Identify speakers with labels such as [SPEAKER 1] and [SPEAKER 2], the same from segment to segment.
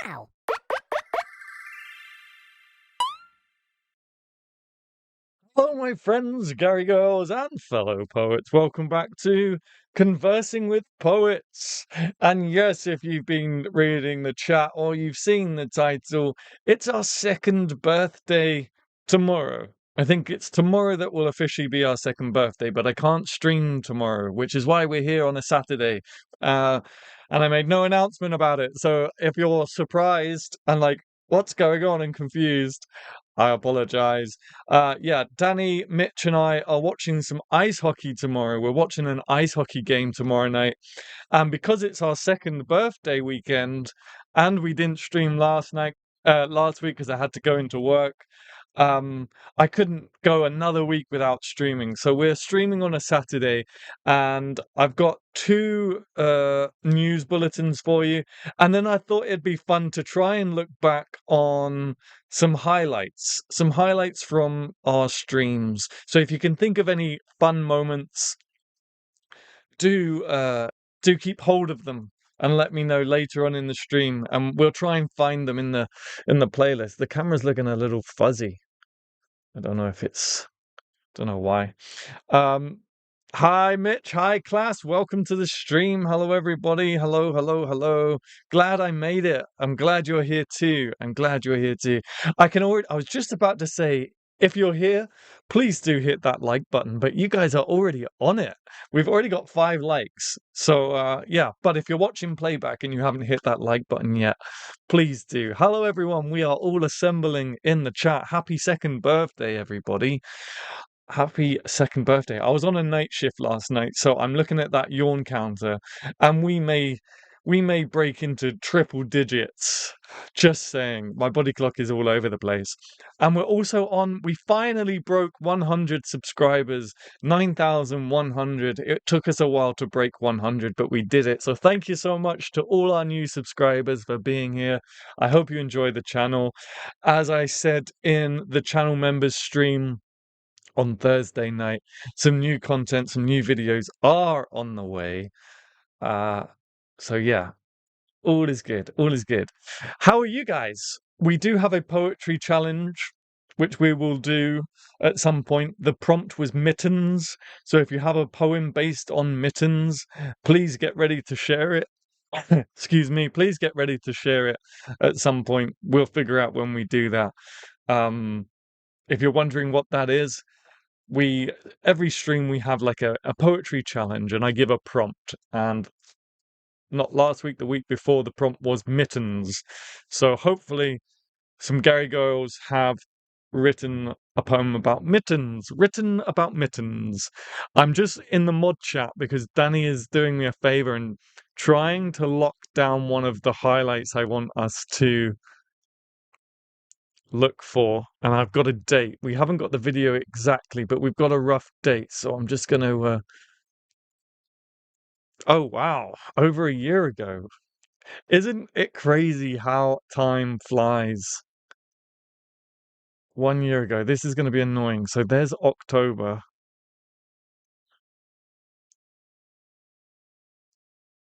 [SPEAKER 1] now.
[SPEAKER 2] Hello, my friends, Gary Girls, and fellow poets. Welcome back to Conversing with Poets. And yes, if you've been reading the chat or you've seen the title, it's our second birthday tomorrow. I think it's tomorrow that will officially be our second birthday, but I can't stream tomorrow, which is why we're here on a Saturday. And I made no announcement about it. So if you're surprised and like, what's going on and confused, I apologize. Yeah, Danny, Mitch, and I are watching some ice hockey tomorrow. We're watching an ice hockey game tomorrow night. And because it's our second birthday weekend, and we didn't stream last week because I had to go into work, I couldn't go another week without streaming. So we're streaming on a Saturday, and I've got two news bulletins for you. And then I thought it'd be fun to try and look back on some highlights from our streams. So if you can think of any fun moments, do keep hold of them and let me know later on in the stream, and we'll try and find them in the playlist. The camera's looking a little fuzzy. I don't know why. Hi Mitch, hi class, welcome to the stream. Hello everybody. Hello. Glad I made it. I'm glad you're here too. I was just about to say, if you're here, please do hit that like button, but you guys are already on it. We've already got 5 likes. So yeah, but if you're watching playback and you haven't hit that like button yet, please do. Hello everyone, we are all assembling in the chat. Happy second birthday, everybody. Happy second birthday. I was on a night shift last night, so I'm looking at that yawn counter, and we may break into triple digits. Just saying, my body clock is all over the place. And we finally broke 100 subscribers, 9,100. It took us a while to break 100, but we did it. So thank you so much to all our new subscribers for being here. I hope you enjoy the channel. As I said in the channel members stream on Thursday night, some new content, some new videos are on the way. So yeah, all is good. How are you guys? We do have a poetry challenge, which we will do at some point. The prompt was mittens, so if you have a poem based on mittens, please get ready to share it. Excuse me, please get ready to share it at some point. We'll figure out when we do that. If you're wondering what that is, every stream we have like a poetry challenge, and I give a prompt, and not last week, the week before, the prompt was mittens. So hopefully some Gary girls have written a poem about mittens. I'm just in the mod chat because Danny is doing me a favor and trying to lock down one of the highlights I want us to look for, and I've got a date. We haven't got the video exactly, but we've got a rough date, so I'm just gonna oh wow, over a year ago. Isn't it crazy how time flies? 1 year ago. This is going to be annoying. So there's October.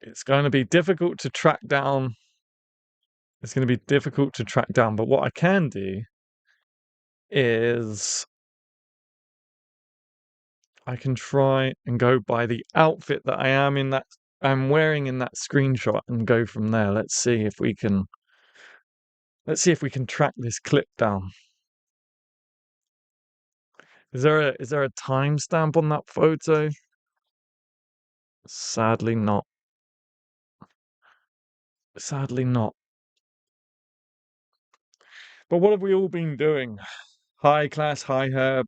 [SPEAKER 2] It's going to be difficult to track down. But what I can do is I can try and go by the outfit that I'm wearing in that screenshot and go from there. Let's see if we can track this clip down. Is there a timestamp on that photo? Sadly not. But what have we all been doing? Hi class, hi Herb.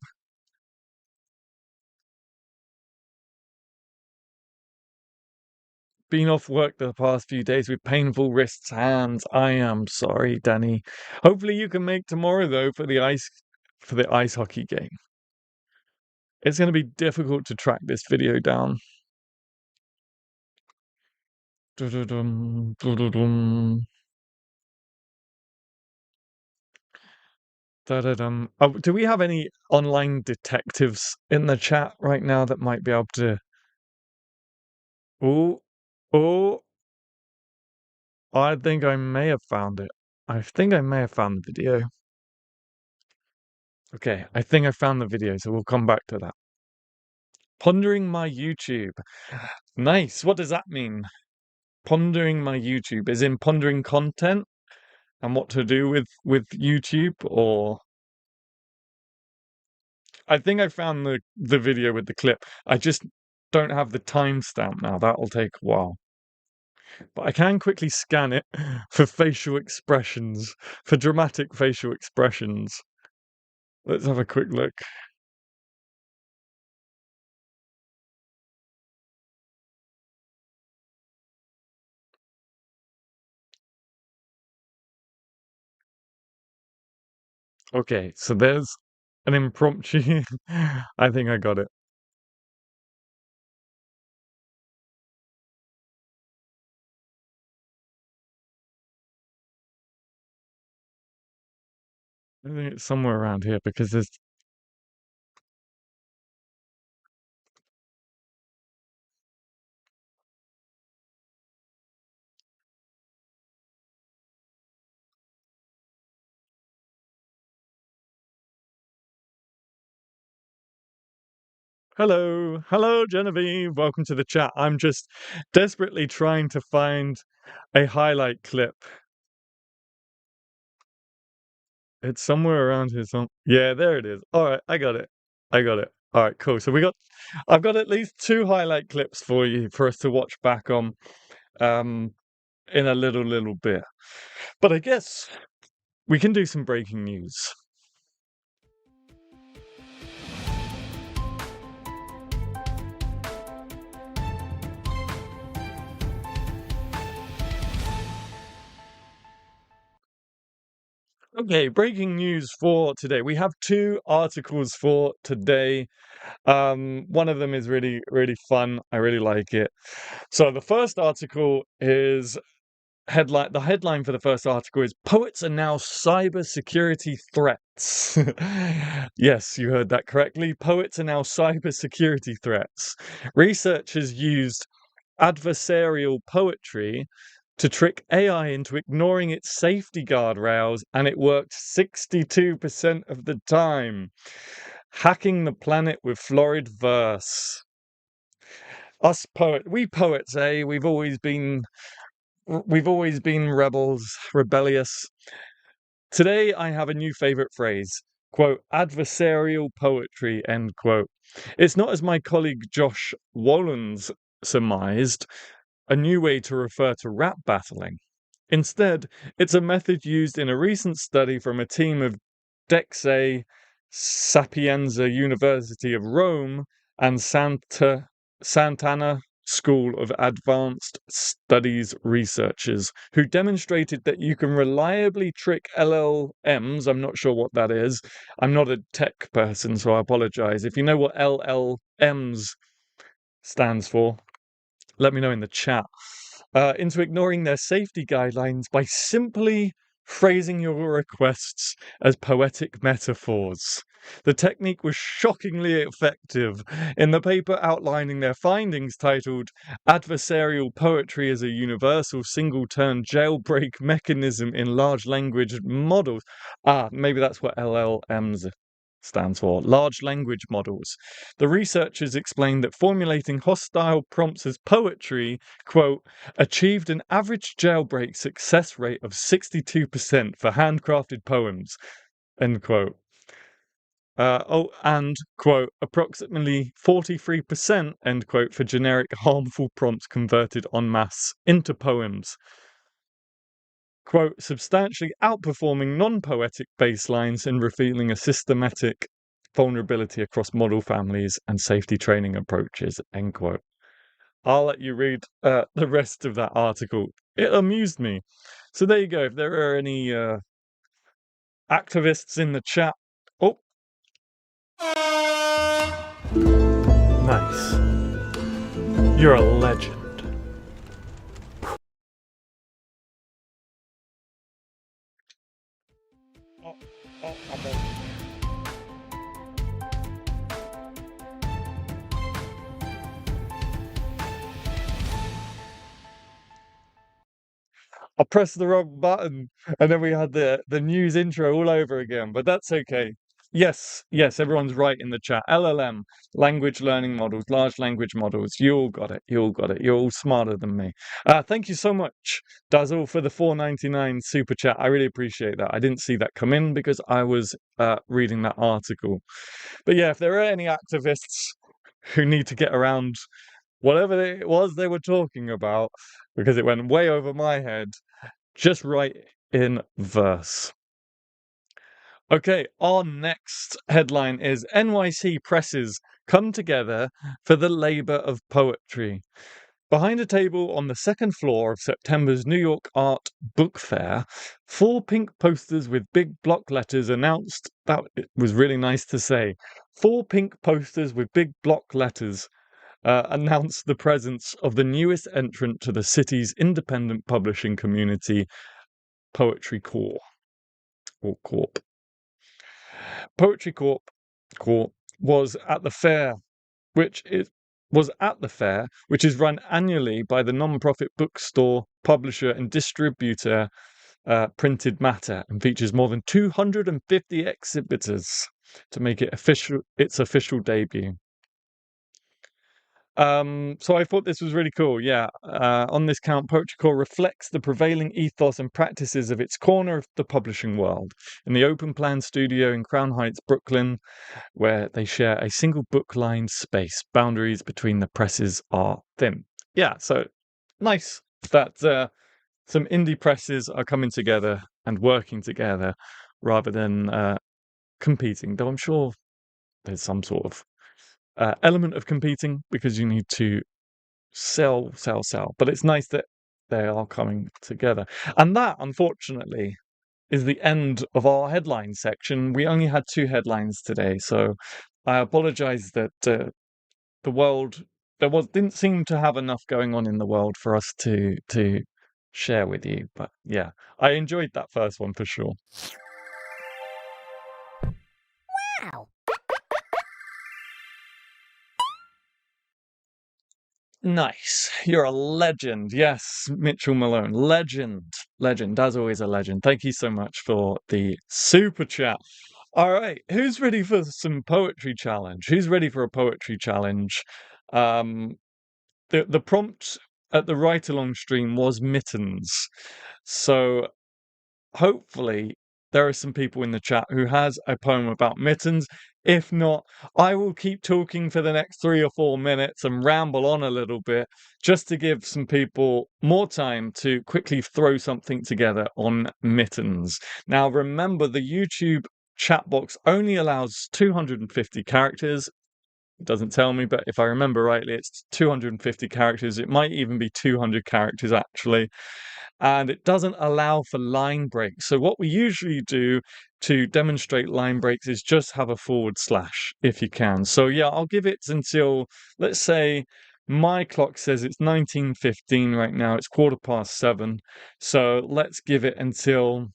[SPEAKER 2] Been off work the past few days with painful wrists, hands. I am sorry, Danny. Hopefully you can make tomorrow though for the ice hockey game. It's going to be difficult to track this video down. Oh, do we have any online detectives in the chat right now that might be able to? Oh, I think I may have found it. I think I may have found the video. Okay, I think I found the video, so we'll come back to that. Pondering my YouTube. Nice. What does that mean? Pondering my YouTube is in pondering content and what to do with YouTube, or I think I found the video with the clip. I just don't have the timestamp now. That'll take a while. But I can quickly scan it for facial expressions, for dramatic facial expressions. Let's have a quick look. Okay, so there's an impromptu. I think I got it. I think it's somewhere around here because there's. Hello, Genevieve. Welcome to the chat. I'm just desperately trying to find a highlight clip. It's somewhere around here. Yeah, there it is. All right, I got it. All right, cool. So I've got at least 2 highlight clips for us to watch back on, in a little bit. But I guess we can do some breaking news. Okay, breaking news for today. We have 2 articles for today. One of them is really, really fun. I really like it. So the first article is the headline for the first article is "Poets are now cybersecurity threats." Yes, you heard that correctly. Poets are now cybersecurity threats. Researchers used adversarial poetry to trick AI into ignoring its safety guardrails, and it worked 62% of the time. Hacking the planet with florid verse. We poets, eh? We've always been rebels, rebellious. Today I have a new favorite phrase, quote, adversarial poetry, end quote. It's not, as my colleague Josh Wolens surmised, a new way to refer to rap battling. Instead, it's a method used in a recent study from a team of Dexe Sapienza University of Rome and Santana School of Advanced Studies researchers, who demonstrated that you can reliably trick LLMs. I'm not sure what that is. I'm not a tech person, so I apologize. If you know what LLMs stands for, let me know in the chat. Into ignoring their safety guidelines by simply phrasing your requests as poetic metaphors. The technique was shockingly effective. In the paper outlining their findings, titled "Adversarial Poetry as a Universal Single-Turn Jailbreak Mechanism in Large Language Models." Maybe that's what LLMs stands for, large language models. The researchers explained that formulating hostile prompts as poetry, quote, achieved an average jailbreak success rate of 62% for handcrafted poems, end quote. And, quote, approximately 43%, end quote, for generic harmful prompts converted en masse into poems. Quote, substantially outperforming non-poetic baselines and revealing a systematic vulnerability across model families and safety training approaches, end quote. I'll let you read the rest of that article. It amused me. So there you go. If there are any activists in the chat. Oh. Nice. You're a legend. I pressed the wrong button, and then we had the news intro all over again. But that's okay. Yes, yes, everyone's right in the chat. LLM, language learning models, large language models. You all got it. You all got it. You're all smarter than me. Thank you so much, Dazzle, for the 4.99 super chat. I really appreciate that. I didn't see that come in because I was reading that article. But yeah, if there are any activists who need to get around whatever it was they were talking about, because it went way over my head, just write in verse. Okay, our next headline is NYC presses come together for the labor of poetry. Behind a table on the second floor of September's New York Art Book Fair, 4 pink posters with big block letters announced that it was really nice to say. 4 pink posters with big block letters announced the presence of the newest entrant to the city's independent publishing community, Poetry Corp. Or Corp. Poetry Corp was at the fair, which is which is run annually by the non-profit bookstore, publisher, and distributor Printed Matter, and features more than 250 exhibitors to make it its official debut. So I thought this was really cool. Yeah. On this count, Poetry Core reflects the prevailing ethos and practices of its corner of the publishing world in the open plan studio in Crown Heights, Brooklyn, where they share a single book-lined space. Boundaries between the presses are thin. Yeah, so nice that some indie presses are coming together and working together rather than competing, though I'm sure there's some sort of element of competing because you need to sell. But it's nice that they are coming together. And that, unfortunately, is the end of our headline section. We only had 2 headlines today, so I apologize that the world didn't seem to have enough going on in the world for us to share with you. But yeah, I enjoyed that first one for sure.
[SPEAKER 1] Wow.
[SPEAKER 2] Nice. You're a legend. Yes, Mitchell Malone. Legend. Legend. As always, a legend. Thank you so much for the super chat. All right. Who's ready for some poetry challenge? Who's ready for a poetry challenge? The prompt at the Write Along stream was mittens. So hopefully there are some people in the chat who has a poem about mittens. If not, I will keep talking for the next 3 or 4 minutes and ramble on a little bit just to give some people more time to quickly throw something together on mittens. Now, remember, the YouTube chat box only allows 250 characters. It doesn't tell me, but if I remember rightly, it's 250 characters. It might even be 200 characters, actually. And it doesn't allow for line breaks. So what we usually do to demonstrate line breaks is just have a forward slash if you can. So yeah, I'll give it until, let's say, my clock says it's 19:15 right now. It's 7:15. So let's give it until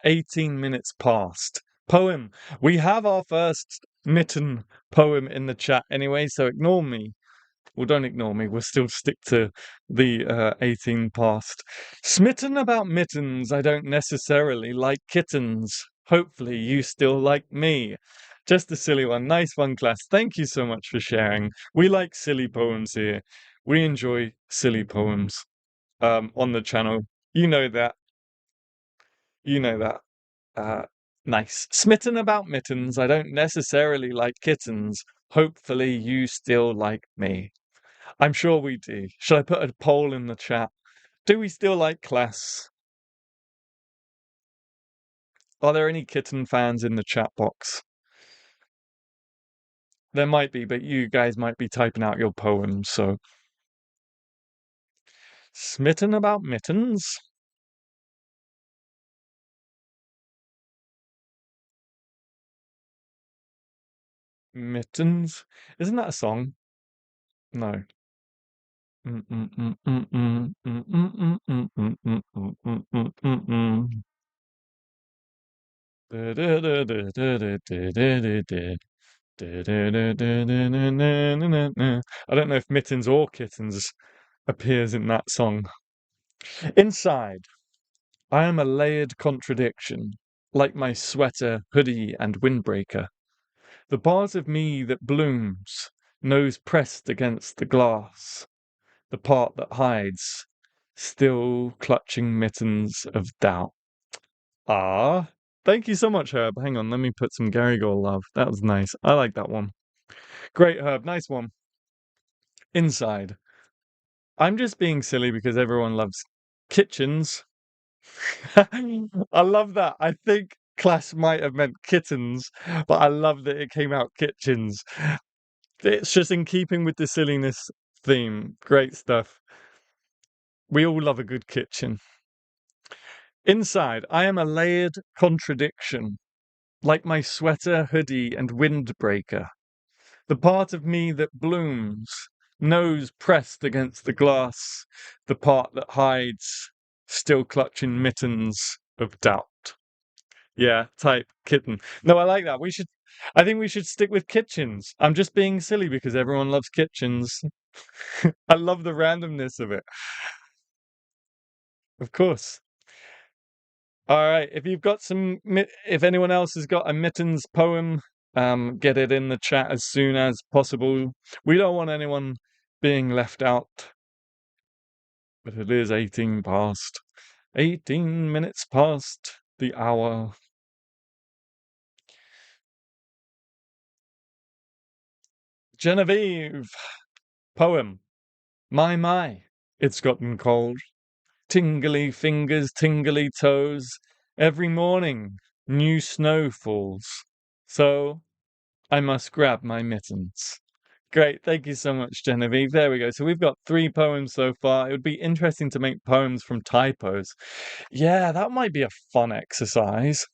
[SPEAKER 2] 18 minutes past. Poem. We have our first mitten poem in the chat anyway, so ignore me. Well, don't ignore me. We'll still stick to the 18 past. Smitten about mittens, I don't necessarily like kittens. Hopefully you still like me. Just a silly one. Nice one, class. Thank you so much for sharing. We like silly poems here. We enjoy silly poems on the channel. You know that. You know that. Nice. Smitten about mittens, I don't necessarily like kittens. Hopefully you still like me. I'm sure we do. Should I put a poll in the chat? Do we still like class? Are there any kitten fans in the chat box? There might be, but you guys might be typing out your poems, so. Smitten about mittens? Mittens? Isn't that a song? No. I don't know if mittens or kittens appears in that song. Inside, I am a layered contradiction, like my sweater, hoodie, and windbreaker. The part of me that blooms, nose pressed against the glass. The part that hides, still clutching mittens of doubt. Ah, thank you so much, Herb. Hang on, let me put some Garrigold love. That was nice. I like that one. Great, Herb. Nice one. Inside. I'm just being silly because everyone loves kitchens. I love that. I think class might have meant kittens, but I love that it came out kitchens. It's just in keeping with the silliness theme. Great stuff. We all love a good kitchen. Inside, I am a layered contradiction, like my sweater, hoodie, and windbreaker. The part of me that blooms, nose pressed against the glass, the part that hides, still clutching mittens of doubt. Yeah, type kitten. No, I like that. I think we should stick with kitchens. I'm just being silly because everyone loves kitchens. I love the randomness of it. Of course. All right. If anyone else has got a mittens poem, get it in the chat as soon as possible. We don't want anyone being left out. But it is 18 past. 18 minutes past the hour. Genevieve. Poem. My, it's gotten cold. Tingly fingers, tingly toes. Every morning, new snow falls. So I must grab my mittens. Great, thank you so much, Genevieve. There we go. So we've got 3 poems so far. It would be interesting to make poems from typos. Yeah, that might be a fun exercise.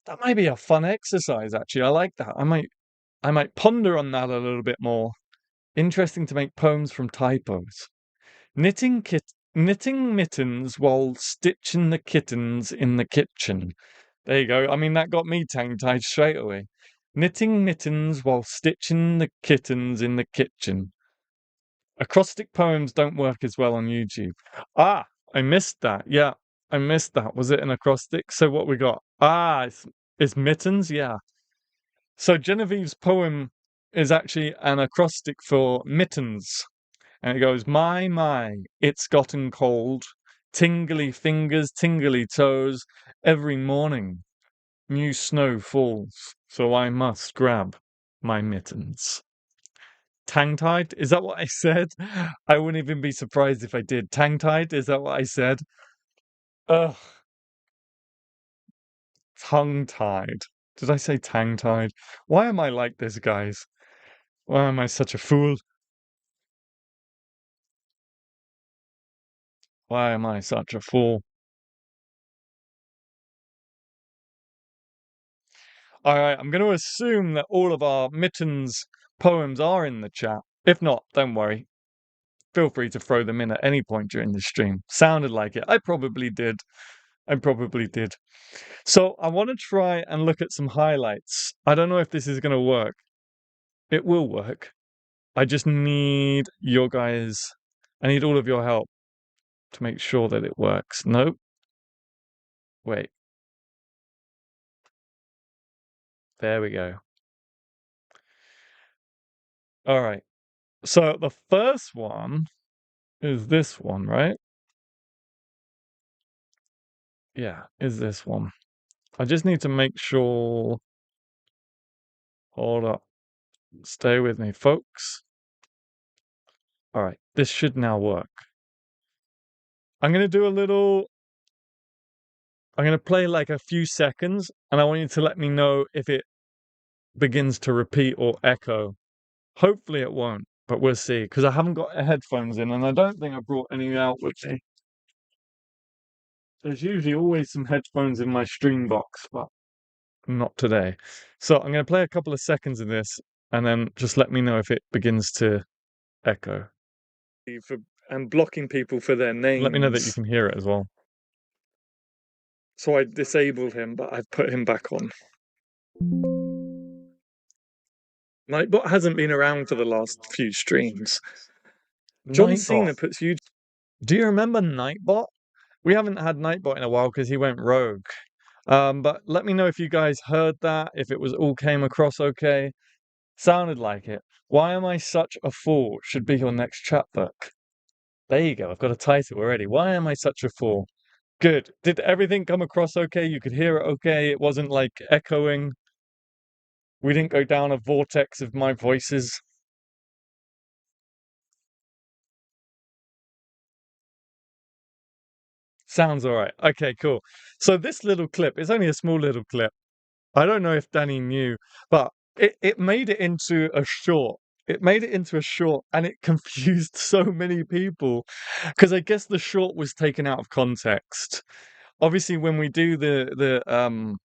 [SPEAKER 2] That might be a fun exercise, actually. I like that. I might ponder on that a little bit more. Interesting to make poems from typos. Knitting mittens while stitching the kittens in the kitchen. There you go. I mean, that got me tongue-tied straight away. Knitting mittens while stitching the kittens in the kitchen. Acrostic poems don't work as well on YouTube. Ah, I missed that. Yeah, I missed that. Was it an acrostic? So what we got? It's mittens. Yeah. So Genevieve's poem is actually an acrostic for mittens. And it goes, my, it's gotten cold. Tingly fingers, tingly toes. Every morning, new snow falls. So I must grab my mittens. Tongue-tied? Is that what I said? I wouldn't even be surprised if I did. Tongue-tied? Is that what I said? Ugh. Tongue-tied. Did I say tongue-tied? Why am I like this, guys? Why am I such a fool? Why am I such a fool? Alright, I'm going to assume that all of our mittens poems are in the chat. If not, don't worry. Feel free to throw them in at any point during the stream. Sounded like it. I probably did. So I want to try and look at some highlights. I don't know if this is going to work. It will work. I just need your guys, I need all of your help to make sure that it works. Nope. Wait. There we go. All right. So the first one is this one, right? Yeah, is this one. I just need to make sure. Hold up. Stay with me, folks. All right. This should now work. I'm going to do I'm going to play like a few seconds and I want you to let me know if it begins to repeat or echo. Hopefully it won't, but we'll see because I haven't got headphones in and I don't think I brought any out with me. There's usually always some headphones in my stream box, but not today. So I'm going to play a couple of seconds of this and then just let me know if it begins to echo. And blocking people for their names. Let me know that you can hear it as well. So I disabled him, but I've put him back on. Nightbot hasn't been around for the last few streams. John Cena
[SPEAKER 3] Nightbot.
[SPEAKER 2] puts you. Do you remember Nightbot? We haven't had Nightbot in a while because he went rogue. But let me know if you guys heard that, if it was all came across okay. Sounded like it. Why am I such a fool? Should be your next chapbook. There you go. I've got a title already. Why am I such a fool? Good. Did everything come across okay? You could hear it okay. It wasn't like echoing. We didn't go down a vortex of my voices. Sounds all right. Okay, cool. So this little clip, it's only a small little clip. I don't know if Danny knew, but it made it into a short. It made it into a short and it confused so many people because I guess the short was taken out of context. Obviously, when we do the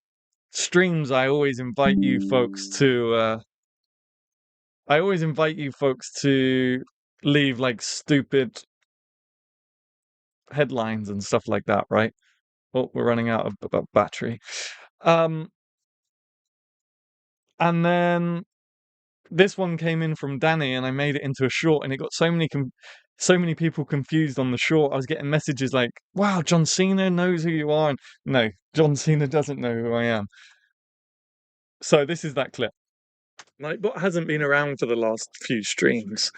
[SPEAKER 2] streams, I always invite you folks to leave like stupid headlines and stuff like that, right? Oh, we're running out of battery. Um, and then this one came in from Danny, and I made it into a short, and it got so many people confused on the short. I was getting messages like, "Wow, John Cena knows who you are." And no, John Cena doesn't know who I am. So this is that clip. Nightbot hasn't been around for the last few streams.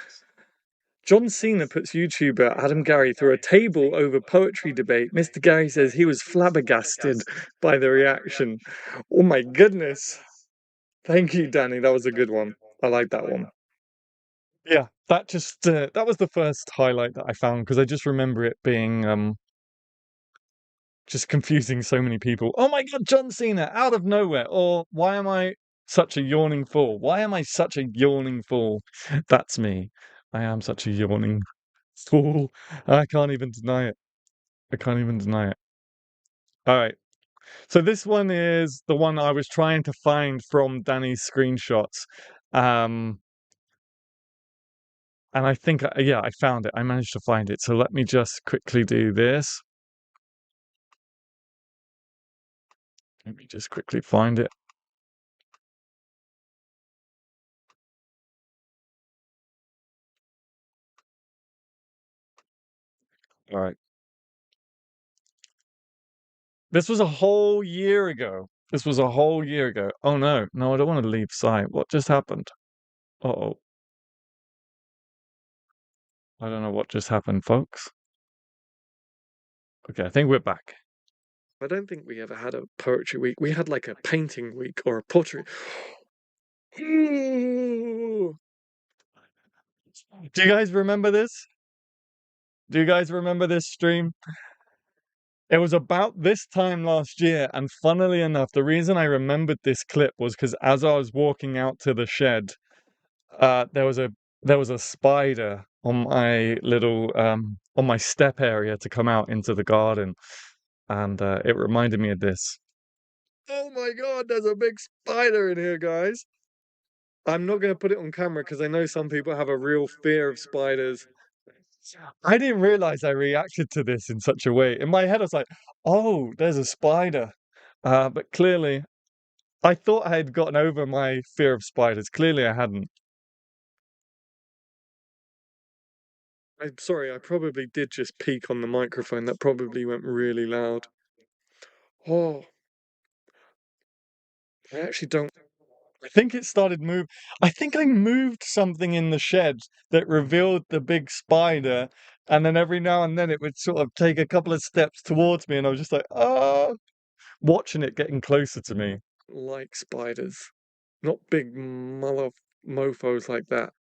[SPEAKER 2] John Cena puts YouTuber Adam Gary through a table over poetry debate. Mr. Gary says he was flabbergasted by the reaction. Oh my goodness. Thank you, Danny. That was a good one. I like that one. Yeah, that was the first highlight that I found because I just remember it being just confusing so many people. Oh my God, John Cena out of nowhere. Or why am I such a yawning fool? Why am I such a yawning fool? That's me. I am such a yawning fool. I can't even deny it. I can't even deny it. All right. So this one is the one I was trying to find from Danny's screenshots. And I think, yeah, I found it. I managed to find it. So let me just quickly do this. Let me just quickly find it. All right. This was a whole year ago. This was a whole year ago. Oh no, no, I don't want to leave site. What just happened? Uh-oh. I don't know what just happened, folks. Okay, I think we're back. I don't think we ever had a poetry week. We had like a painting week or a pottery. Do you guys remember this? Do you guys remember this stream? It was about this time last year, and funnily enough, the reason I remembered this clip was because as I was walking out to the shed, there was a spider on my little on my step area to come out into the garden, and it reminded me of this. Oh my God, there's a big spider in here, guys. I'm not going to put it on camera because I know some people have a real fear of spiders. I didn't realize I reacted to this in such a way. In my head, I was like, oh, there's a spider. But clearly, I thought I had gotten over my fear of spiders. Clearly, I hadn't. I'm sorry, I probably did just peek on the microphone. That probably went really loud. Oh, I actually don't. I think it started move. I think I moved something in the shed that revealed the big spider, and then every now and then it would sort of take a couple of steps towards me, and I was just like, oh, watching it getting closer to me. Like spiders, not big mofos like that.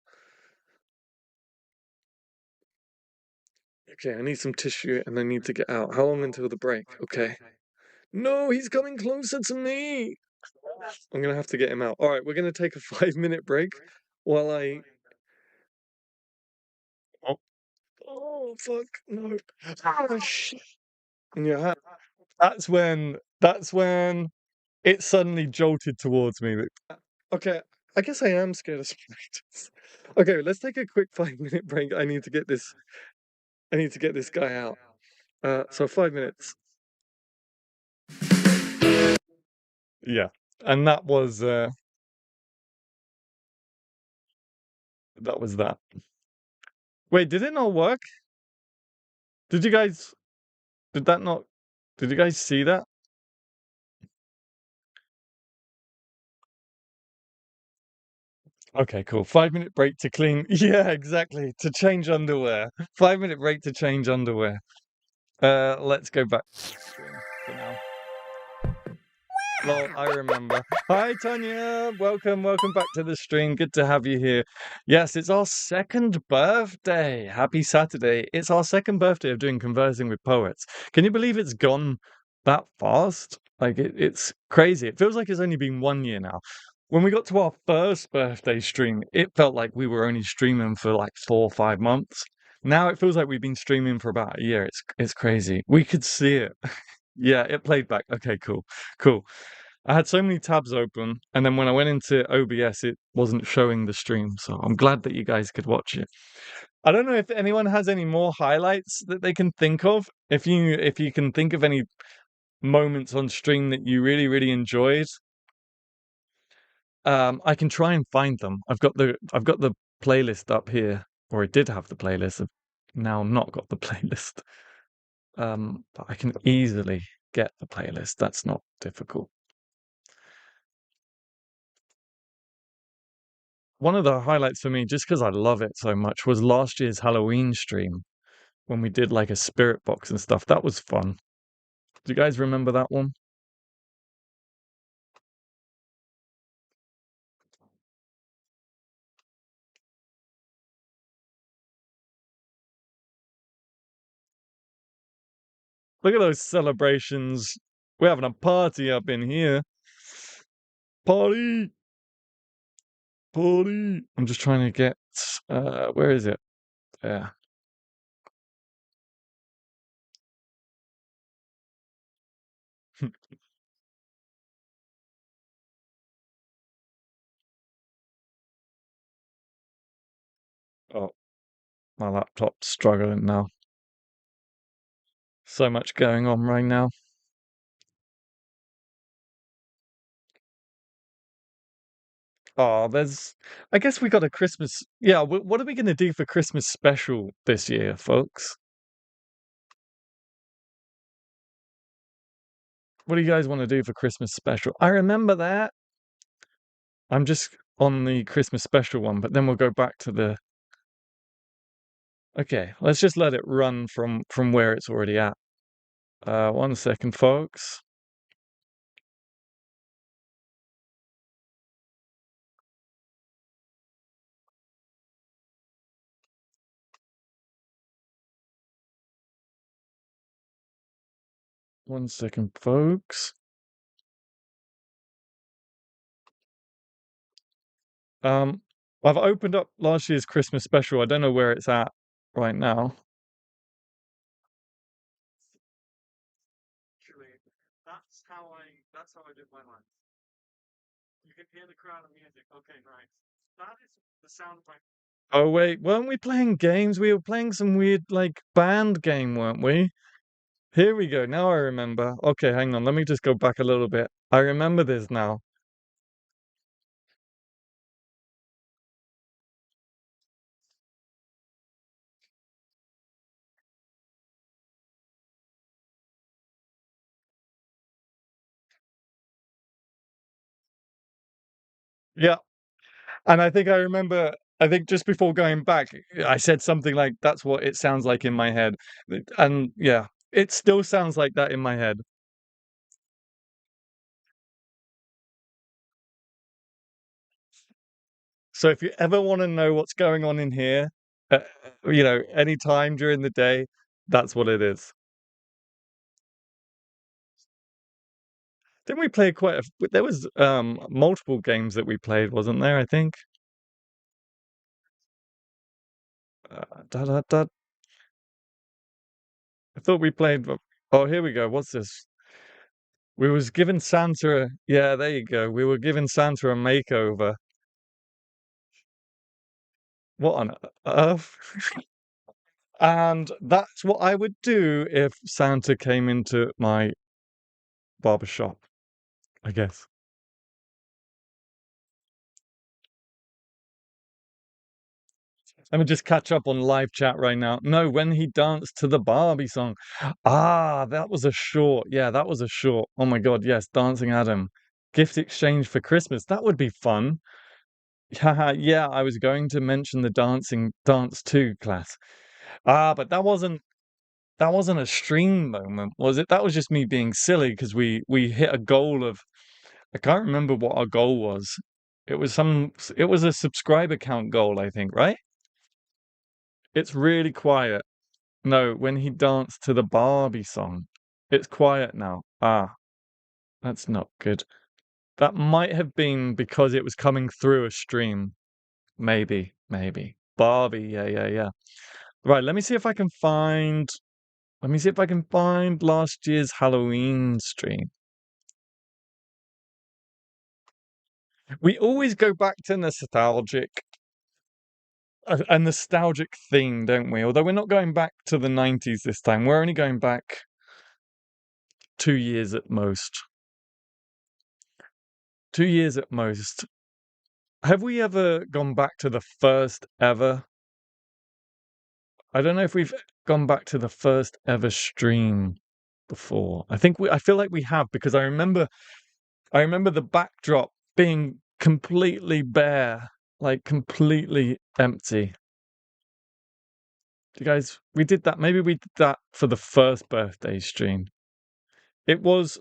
[SPEAKER 2] Okay, I need some tissue and I need to get out. How long until the break? Okay. No, he's coming closer to me. I'm gonna have to get him out. All right, we're gonna take a 5-minute break while I. Oh, oh fuck no! Ah, shit! In your hat. That's when it suddenly jolted towards me. Okay, I guess I am scared of spiders. Okay, let's take a quick 5-minute break. I need to get this. I need to get this guy out. So 5 minutes. Yeah, and that was That was that. Wait, did it not work? Did you guys? Did that not? Did you guys see that? Okay, cool. 5 minute break to clean. Yeah, exactly. To change underwear. 5 minute break to change underwear. Let's go back to the stream for now. Lol, I remember. Hi, Tanya. Welcome back to the stream. Good to have you here. Yes, it's our second birthday. Happy Saturday. It's our second birthday of doing Conversing with Poets. Can you believe it's gone that fast? Like, it's crazy. It feels like it's only been 1 year now. When we got to our first birthday stream, it felt like we were only streaming for like 4 or 5 months. Now it feels like we've been streaming for about a year. It's crazy. We could see it. Yeah, it played back. Okay, cool. Cool. I had so many tabs open, and then when I went into OBS, it wasn't showing the stream. So I'm glad that you guys could watch it. I don't know if anyone has any more highlights that they can think of. If you can think of any moments on stream that you really enjoyed, I can try and find them. I've got the playlist up here, or I did have the playlist. I've now not got the playlist. But I can easily get the playlist. That's not difficult. One of the highlights for me, just because I love it so much, was last year's Halloween stream when we did like a spirit box and stuff. That was fun. Do you guys remember that one? Look at those celebrations. We're having a party up in here. Party! Party! I'm just trying to get, where is it? There. Oh, my laptop's struggling now. So much going on right now. Oh, I guess we got a Christmas. Yeah, what are we going to do for Christmas special this year, folks? What do you guys want to do for Christmas special? I remember that. I'm just on the Christmas special one, but then we'll go back to the. Okay, let's just let it run from where it's already at. 1 second, folks. One second, folks. Um, I've opened up last year's Christmas special. I don't know where it's at right now. Actually, that's how I did my life. You can hear the crowd of music. Okay, nice. That is the sound of my. Oh wait, weren't we playing games? We were playing some weird like band game, weren't we? Here we go. Now I remember. Okay, hang on. Let me just go back a little bit. I remember this now. Yeah. And I think just before going back, I said something like, that's what it sounds like in my head. And yeah, it still sounds like that in my head. So if you ever want to know what's going on in here, uh, any time during the day, that's what it is. Didn't we play there was multiple games that we played, wasn't there, I think? Da, da, da. I thought we played. Oh, here we go. What's this? We was giving Santa a. Yeah, there you go. We were giving Santa a makeover. What on earth? And that's what I would do if Santa came into my barber shop, I guess. Let me just catch up on live chat right now. No, when he danced to the Barbie song. Ah, that was a short. Yeah, that was a short. Oh my God, yes, Dancing Adam. Gift exchange for Christmas. That would be fun. Haha, yeah, I was going to mention the dancing dance too class. Ah, but that wasn't a stream moment, was it? That was just me being silly because we hit a goal of I can't remember what our goal was. It was a subscriber count goal, I think, right? It's really quiet. No, when he danced to the Barbie song. It's quiet now. Ah, that's not good. That might have been because it was coming through a stream. Maybe, maybe. Barbie, yeah, yeah, yeah. Right, let me see if I can find last year's Halloween stream. We always go back to a nostalgic theme, don't we? Although we're not going back to the 90s this time. We're only going back 2 years at most. 2 years at most. Have we ever gone back to the first ever? I don't know if we've gone back to the first ever stream before. I feel like we have because I remember the backdrop being completely bare, like completely empty. You guys, we did that. Maybe we did that for the first birthday stream. It was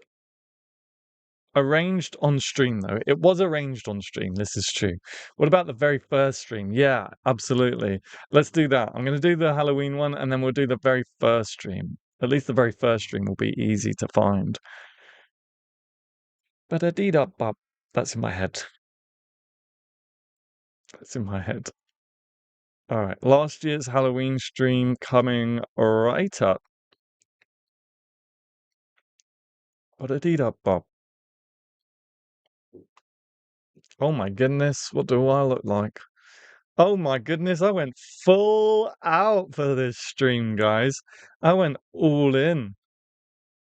[SPEAKER 2] arranged on stream, though. It was arranged on stream. This is true. What about the very first stream? Yeah, absolutely. Let's do that. I'm going to do the Halloween one and then we'll do the very first stream. At least the very first stream will be easy to find. But a dee da bop. That's in my head. That's in my head. All right. Last year's Halloween stream coming right up. But a dee da bop. Oh my goodness. What do I look like? Oh my goodness, I went full out for this stream, guys. I went all in.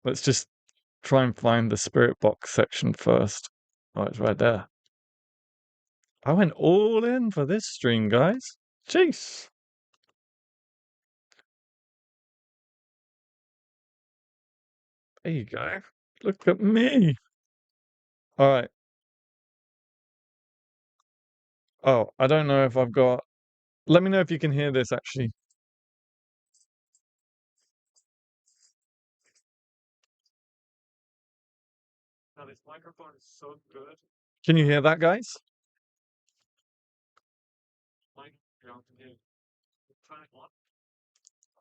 [SPEAKER 2] Let's just try and find the spirit box section first. Oh, it's right there. I went all in for this stream, guys. Jeez. There you go. Look at me. All right. Oh, I don't know if I've got. Let me know if you can hear this actually. Now, this microphone is so good. Can you hear that, guys?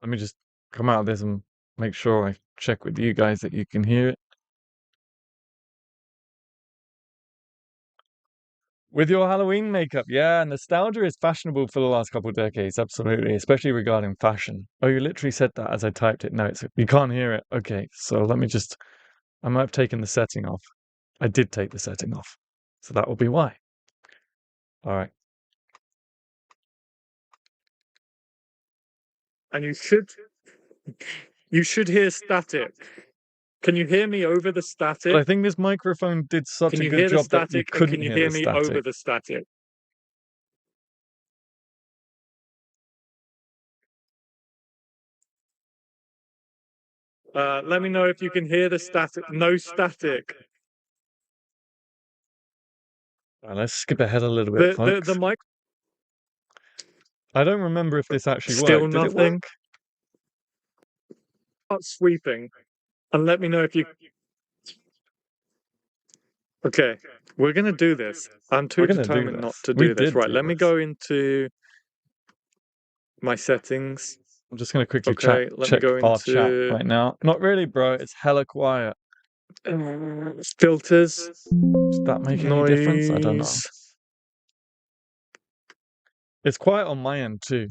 [SPEAKER 2] Let me just come out of this and make sure I check with you guys that you can hear it. With your Halloween makeup, yeah, nostalgia is fashionable for the last couple of decades, absolutely, especially regarding fashion. Oh, you literally said that as I typed it. No, you can't hear it. Okay, so I might have taken the setting off. I did take the setting off, so that will be why. All right. And you should hear static. Can you hear me over the static? But I think this microphone did such a good job that you couldn't hear the static. Over the static? Let me know if you can hear the static. No static. Let's skip ahead a little bit, folks. The mic. I don't remember if this actually worked. Did it work? Start sweeping, and let me know if you. Okay, we're gonna do this. I'm too determined not to do this. Right, let me go into my settings. I'm just gonna quickly check our chat right now. Not really, bro. It's hella quiet. Filters. Does that make any difference? I don't know. It's quiet on my end too.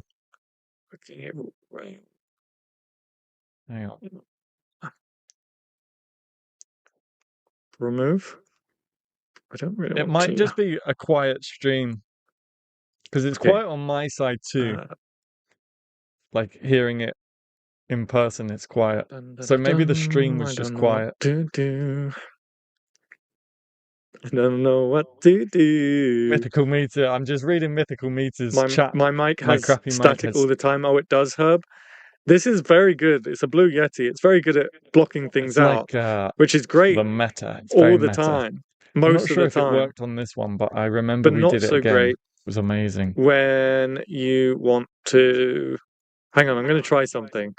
[SPEAKER 2] Okay, right. Hang on. Remove. I don't really. It might just be a quiet stream because it's quiet on my side too. Like hearing it in person, it's quiet. So maybe the stream was just quiet.
[SPEAKER 3] I don't know what to do.
[SPEAKER 2] Mythical Meter. I'm just reading Mythical Meter's chat.
[SPEAKER 3] My mic
[SPEAKER 2] My
[SPEAKER 3] has
[SPEAKER 2] crappy mic
[SPEAKER 3] static
[SPEAKER 2] has.
[SPEAKER 3] all the time. Oh, it does, Herb. This is very good. It's a Blue Yeti. It's very good at blocking things
[SPEAKER 2] It's
[SPEAKER 3] out,
[SPEAKER 2] like
[SPEAKER 3] which is great
[SPEAKER 2] the meta. It's
[SPEAKER 3] all
[SPEAKER 2] very
[SPEAKER 3] the
[SPEAKER 2] meta.
[SPEAKER 3] time,
[SPEAKER 2] I'm not
[SPEAKER 3] most of
[SPEAKER 2] sure
[SPEAKER 3] the
[SPEAKER 2] if it
[SPEAKER 3] time,
[SPEAKER 2] worked on this one, but I remember
[SPEAKER 3] but
[SPEAKER 2] we
[SPEAKER 3] not
[SPEAKER 2] did it
[SPEAKER 3] so
[SPEAKER 2] again.
[SPEAKER 3] great
[SPEAKER 2] It was amazing.
[SPEAKER 3] when you want to. Hang on, I'm going to try something.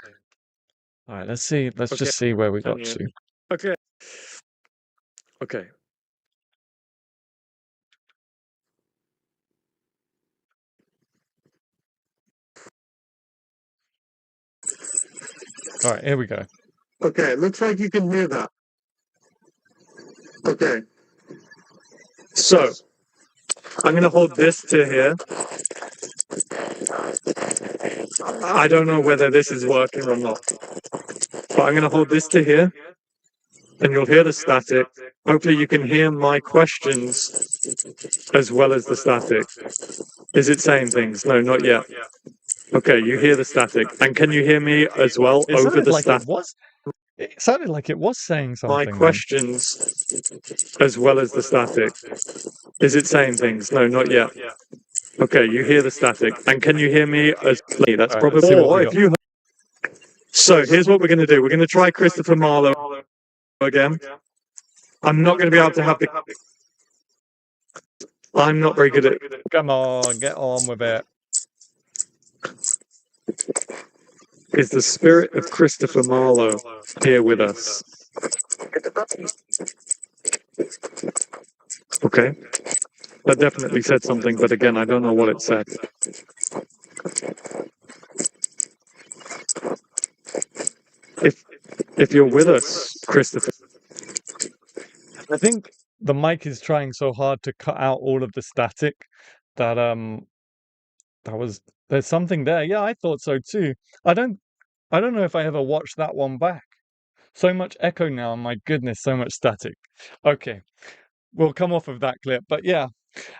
[SPEAKER 2] All right, let's see. Let's
[SPEAKER 3] Okay.
[SPEAKER 2] just see where we got
[SPEAKER 3] Can you-
[SPEAKER 2] to.
[SPEAKER 3] Okay. Okay.
[SPEAKER 2] All right, here we go.
[SPEAKER 3] Okay, looks like you can hear that. Okay. So, I'm going to hold this to here. I don't know whether this is working or not, but I'm going to hold this to here, and you'll hear the static. Hopefully you can hear my questions as well as the static. Is it saying things? No, not yet. Okay, you hear the static. And can you hear me as well
[SPEAKER 2] It
[SPEAKER 3] over
[SPEAKER 2] sounded
[SPEAKER 3] the
[SPEAKER 2] like
[SPEAKER 3] static?
[SPEAKER 2] it was. It sounded like it was saying something.
[SPEAKER 3] My
[SPEAKER 2] then.
[SPEAKER 3] questions as well as the static. Is it saying things? No, not yet. Okay, you hear the static. And can you hear me as clearly? That's
[SPEAKER 2] All right, let's see
[SPEAKER 3] probably
[SPEAKER 2] what we
[SPEAKER 3] if
[SPEAKER 2] got.
[SPEAKER 3] you. So here's what we're going to do. We're going to try Christopher Marlowe again. I'm not going to be able to have the. I'm not very good at.
[SPEAKER 2] Come on, get on with it.
[SPEAKER 3] Is the spirit of Christopher Marlowe here with us? Okay. That definitely said something, but again, I don't know what it said. If you're with us, Christopher.
[SPEAKER 2] I think the mic is trying so hard to cut out all of the static that there's something there. Yeah, I thought so too. I don't know if I ever watched that one back. So much echo now, my goodness, so much static. Okay. We'll come off of that clip. But yeah,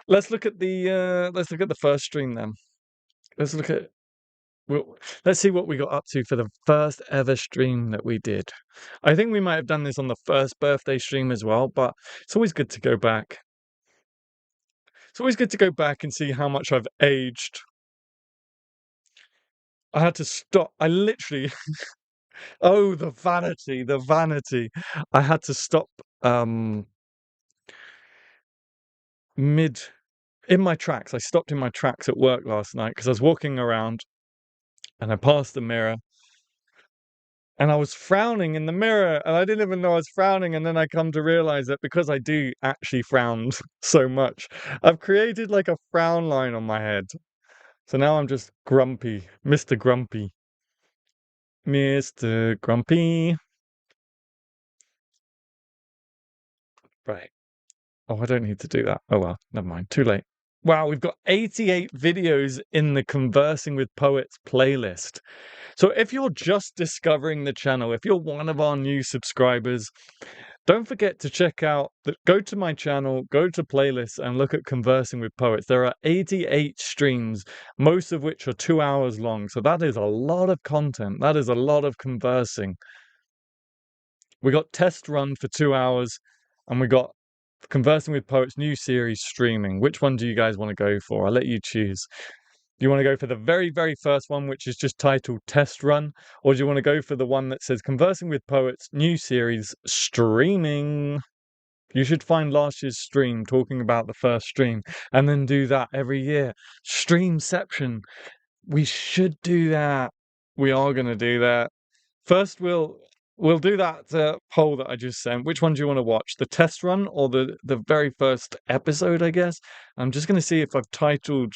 [SPEAKER 2] let's look at the first stream then. Let's look at let's see what we got up to for the first ever stream that we did. I think we might have done this on the first birthday stream as well, but it's always good to go back. It's always good to go back and see how much I've aged. I had to stop. I literally oh, the vanity, the vanity. I had to stop mid in my tracks. I stopped in my tracks at work last night because I was walking around and I passed the mirror and I was frowning in the mirror and I didn't even know I was frowning. And then I come to realize that because I do actually frown so much, I've created like a frown line on my head. So now I'm just grumpy, Mr. Grumpy. Mr. Grumpy. Right. Oh, I don't need to do that. Oh well, never mind. Too late. Wow, we've got 88 videos in the Conversing with Poets playlist. So if you're just discovering the channel, if you're one of our new subscribers, don't forget to check out, go to my channel, go to playlists and look at Conversing with Poets. There are 88 streams, most of which are 2 hours long. So that is a lot of content. That is a lot of conversing. We got Test Run for 2 hours and we got Conversing with Poets new series streaming. Which one do you guys want to go for? I'll let you choose. Do you want to go for the very, very first one, which is just titled Test Run? Or do you want to go for the one that says Conversing with Poets new series streaming? You should find last year's stream talking about the first stream and then do that every year. Streamception. We should do that. We are going to do that. First, we'll do that poll that I just sent. Which one do you want to watch? The test run or the very first episode, I guess? I'm just going to see if I've titled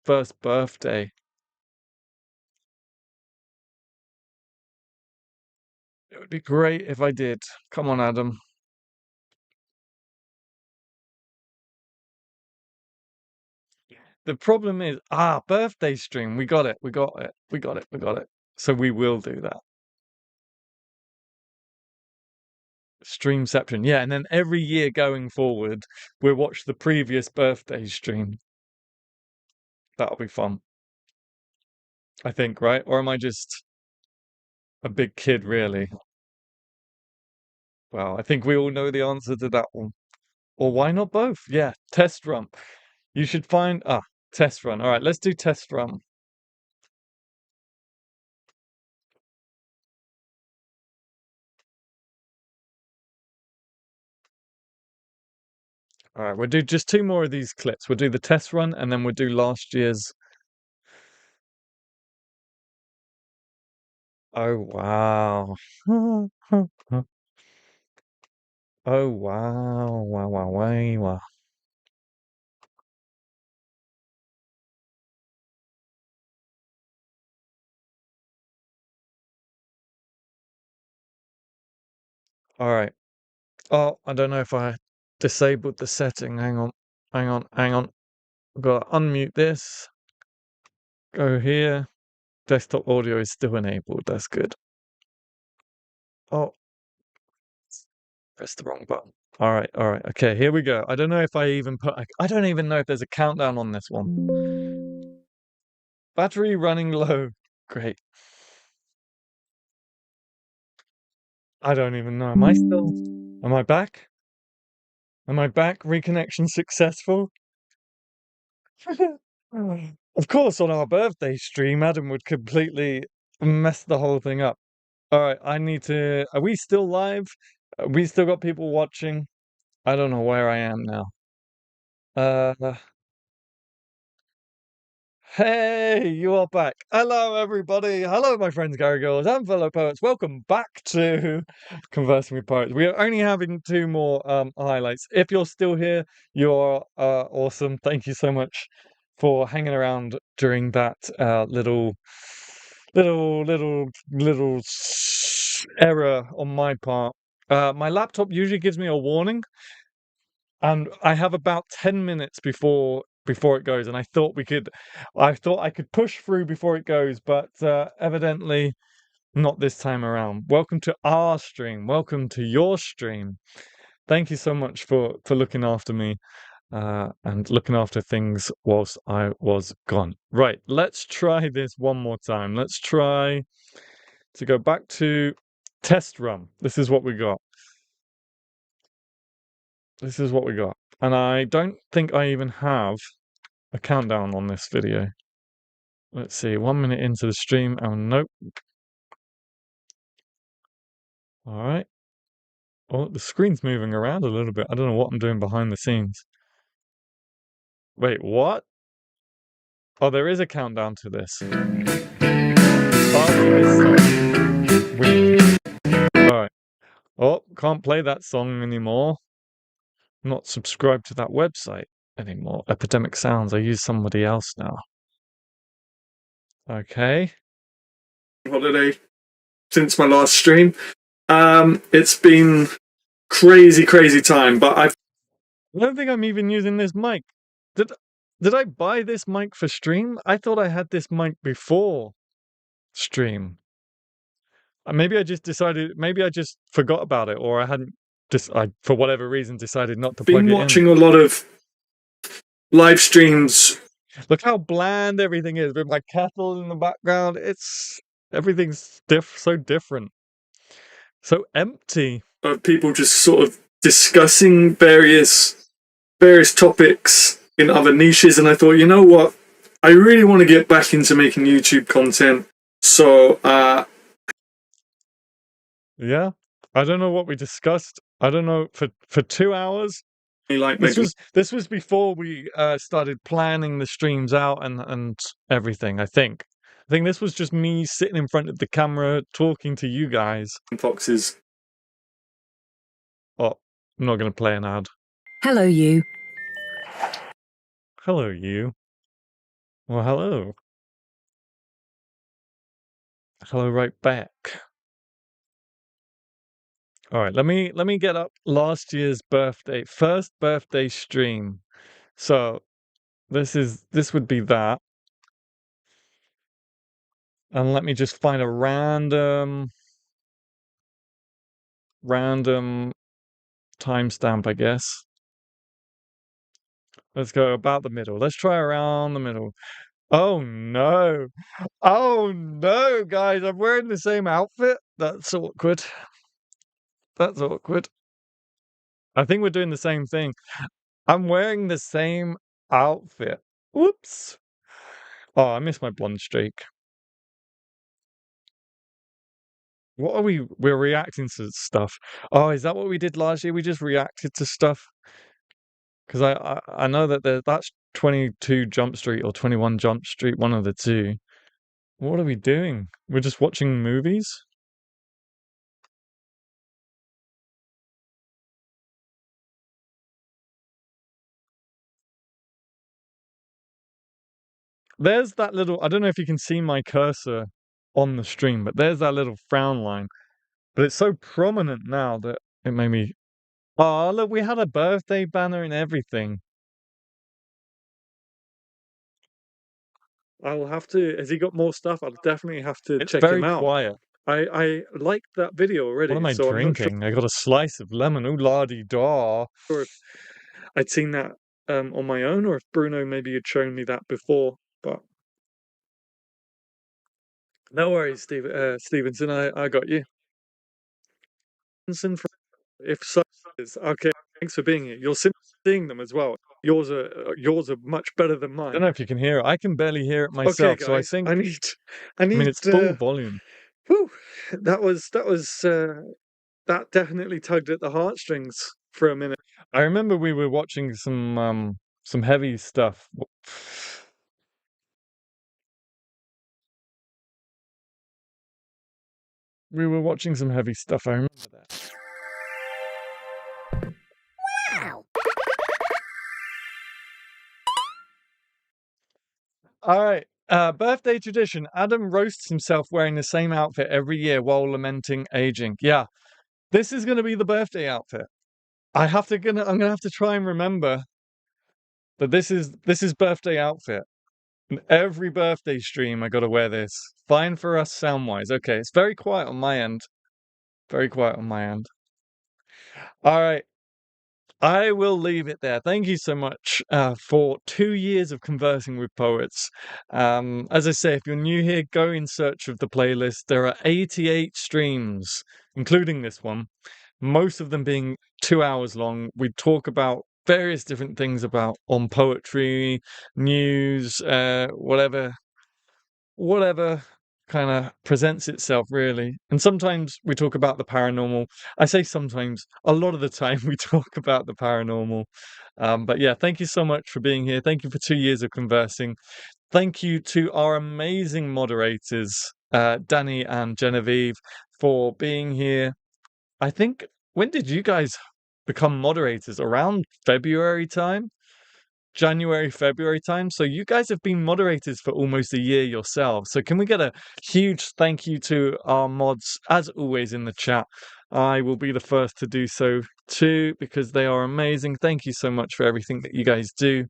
[SPEAKER 2] first birthday. It would be great if I did. Come on, Adam. The problem is, birthday stream. We got it. We got it. We got it. We got it. So we will do that. Streamception. Yeah, and then every year going forward, we'll watch the previous birthday stream. That'll be fun. I think, right? Or am I just a big kid, really? Well, I think we all know the answer to that one. Or why not both? Yeah, test run. You should find test run. All right, let's do test run. All right, we'll do just 2 more of these clips. We'll do the test run and then we'll do last year's. Oh wow. Oh wow. Wow, wow, wow, wow. All right. Oh, I don't know if I disabled the setting. Hang on. Hang on. Hang on. I've got to unmute this. Go here. Desktop audio is still enabled. That's good. Oh, press the wrong button. All right. All right. Okay, here we go. I don't know if I even put. I don't even know if there's a countdown on this one. Battery running low. Great. I don't even know. Am I still? Am I back? Am I back? Reconnection successful? Of course, on our birthday stream, Adam would completely mess the whole thing up. All right, I need to. Are we still live? We still got people watching. I don't know where I am now. Uh, Hey, you are back. Hello, everybody. Hello, my friends, Gargoyles, and fellow poets. Welcome back to Conversing with Poets. We are only having 2 more highlights. If you're still here, you're awesome. Thank you so much for hanging around during that little error on my part. My laptop usually gives me a warning. And I have about 10 minutes before it goes, and I thought I could push through before it goes, but evidently not this time around. Welcome to our stream. Welcome to your stream. Thank you so much for looking after me and looking after things whilst I was gone. Right, let's try this one more time. Let's try to go back to test run. This is what we got. This is what we got. And I don't think I even have a countdown on this video. Let's see, 1 minute into the stream. Oh, nope. All right. Oh, the screen's moving around a little bit. I don't know what I'm doing behind the scenes. Wait, what? Oh, there is a countdown to this. All right. Oh, can't play that song anymore. I'm not subscribed to that website anymore. Epidemic Sounds. I use somebody else now. Okay.
[SPEAKER 3] Holiday since my last stream. It's been crazy time, but I
[SPEAKER 2] don't think I'm even using this mic. Did I buy this mic for stream? I thought I had this mic before stream. Maybe I just forgot about it, or I hadn't for whatever reason decided not to plug it in.
[SPEAKER 3] Been watching a lot of live streams.
[SPEAKER 2] Look how bland everything is with my kettle in the background. Everything's so different. So empty.
[SPEAKER 3] Of people just sort of discussing various topics in other niches, and I thought, you know what? I really want to get back into making YouTube content. So
[SPEAKER 2] yeah. I don't know what we discussed. I don't know for 2 hours. This was before we started planning the streams out and everything. I think this was just me sitting in front of the camera talking to you guys.
[SPEAKER 3] Foxes.
[SPEAKER 2] Oh, I'm not going to play an ad.
[SPEAKER 4] Hello, you.
[SPEAKER 2] Hello, you. Well, hello. Hello, right back. All right, let me get up last year's first birthday stream. So this would be that. And let me just find a random timestamp, I guess. Let's go about the middle. Let's try around the middle. Oh no. Oh no, guys, I'm wearing the same outfit. That's awkward. That's awkward. I think we're doing the same thing. I'm wearing the same outfit. Whoops. Oh, I missed my blonde streak. What are we? We're reacting to stuff. Oh, is that what we did last year? We just reacted to stuff. Because I know that that's 22 Jump Street or 21 Jump Street, one of the two. What are we doing? We're just watching movies? There's that little, I don't know if you can see my cursor on the stream, but there's that little frown line. But it's so prominent now that it made me. Oh, look, we had a birthday banner and everything.
[SPEAKER 3] I'll have to. Has he got more stuff? I'll definitely have to
[SPEAKER 2] It's
[SPEAKER 3] check
[SPEAKER 2] very
[SPEAKER 3] him out.
[SPEAKER 2] quiet.
[SPEAKER 3] I liked that video already.
[SPEAKER 2] What am I
[SPEAKER 3] so
[SPEAKER 2] drinking? I got a slice of lemon. Ooh, la-di-da.
[SPEAKER 3] I'm not sure if I'd seen that on my own, or if Bruno maybe had shown me that before. But no worries, Stevenson. I got you. If so, okay. Thanks for being here. You're seeing them as well. Yours are much better than
[SPEAKER 2] I
[SPEAKER 3] mine.
[SPEAKER 2] don't know if you can hear it. I can barely hear it
[SPEAKER 3] Okay,
[SPEAKER 2] myself.
[SPEAKER 3] guys.
[SPEAKER 2] So I think.
[SPEAKER 3] I mean,
[SPEAKER 2] it's full volume.
[SPEAKER 3] Whew, that definitely tugged at the heartstrings for a minute.
[SPEAKER 2] I remember we were watching some heavy stuff. We were watching some heavy stuff. I remember that.
[SPEAKER 1] Wow.
[SPEAKER 2] All right. Birthday tradition. Adam roasts himself wearing the same outfit every year while lamenting aging. Yeah. This is gonna be the birthday outfit. I'm gonna have to try and remember that this is birthday outfit. And every birthday stream I gotta wear this. Fine for us sound-wise. Okay, it's very quiet on my end. Very quiet on my end. All right. I will leave it there. Thank you so much for 2 years of conversing with poets. As I say, if you're new here, go in search of the playlist. There are 88 streams, including this one, most of them being 2 hours long. We talk about various different things on poetry, news, whatever kind of presents itself, really. And sometimes we talk about the paranormal. I say sometimes, a lot of the time we talk about the paranormal. But yeah, thank you so much for being here. Thank you for 2 years of conversing. Thank you to our amazing moderators, Danny and Genevieve, for being here. I think, when did you guys become moderators? Around February time? January, February time. So you guys have been moderators for almost a year yourselves. So can we get a huge thank you to our mods, as always, in the chat? I will be the first to do so too, because they are amazing. Thank you so much for everything that you guys do.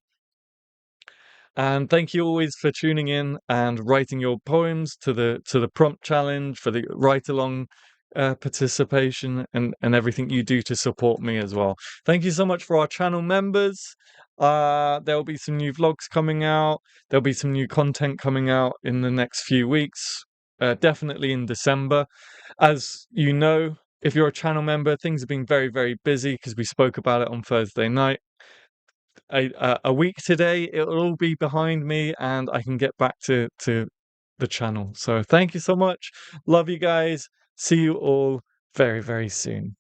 [SPEAKER 2] And thank you always for tuning in and writing your poems to the prompt challenge, for the write along participation, and everything you do to support me as well. Thank you so much for our channel members. There'll be some new vlogs coming out. There'll be some new content coming out in the next few weeks, definitely in December. As you know, if you're a channel member, things have been very, very busy because we spoke about it on Thursday night. A week today, it'll all be behind me and I can get back to the channel. So thank you so much. Love you guys. See you all very, very soon.